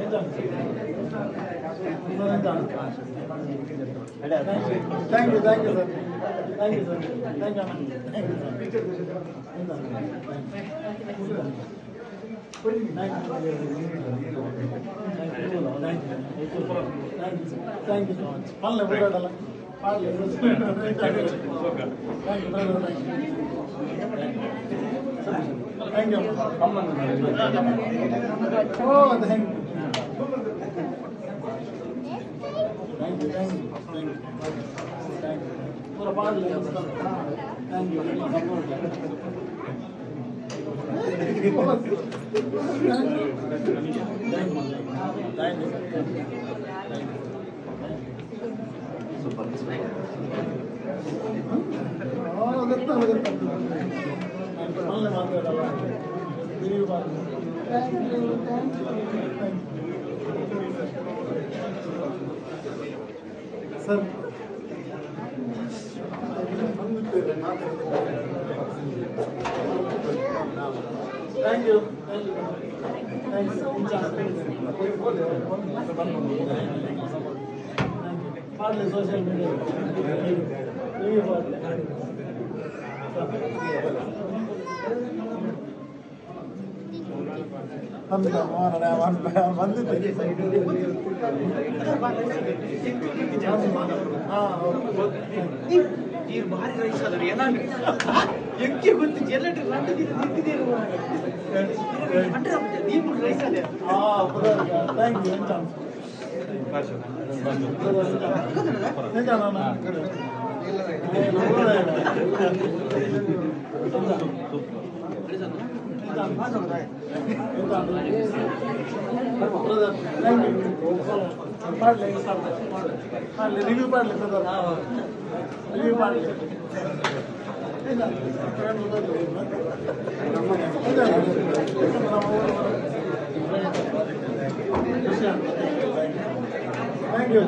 Thank you, thank you, sir. Thank you, sir. Thank you, Anand. Thank you, sir. Thank you so much. Thank you. Oh, thank you. Thank you, thank you, thank you. Thank you. For a part, thank you. Thank you. Super. Oh, that's not good. Thank you. Thank you. Sir. Thank you. Thank you. Partly social media. ಭಾರಿ ರೈಸ್ ಅದ ಏನಾಗ ಎಕ್ಕೆ ಗೊತ್ತು ಜೆಲ್ಲಟ್ ನಂದಿದೆ ನೀವು ರೈಸ್ ಅದೇ ಥ್ಯಾಂಕ್ ಯು ರಿವ್ಯೂ ಮಾಡಲಿ ರಿವ್ಯೂ ಮಾಡಲಿ thank you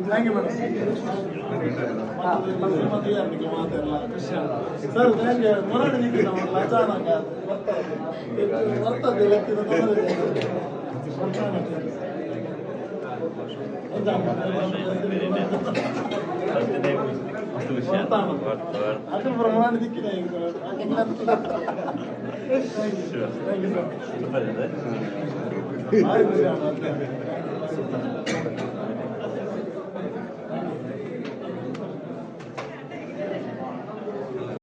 Thank you, madam. Sir, thank you. Morani nikina lajana ka. Varta delakti na tomare. Adu Morani nikina ingo. Thank you, sir.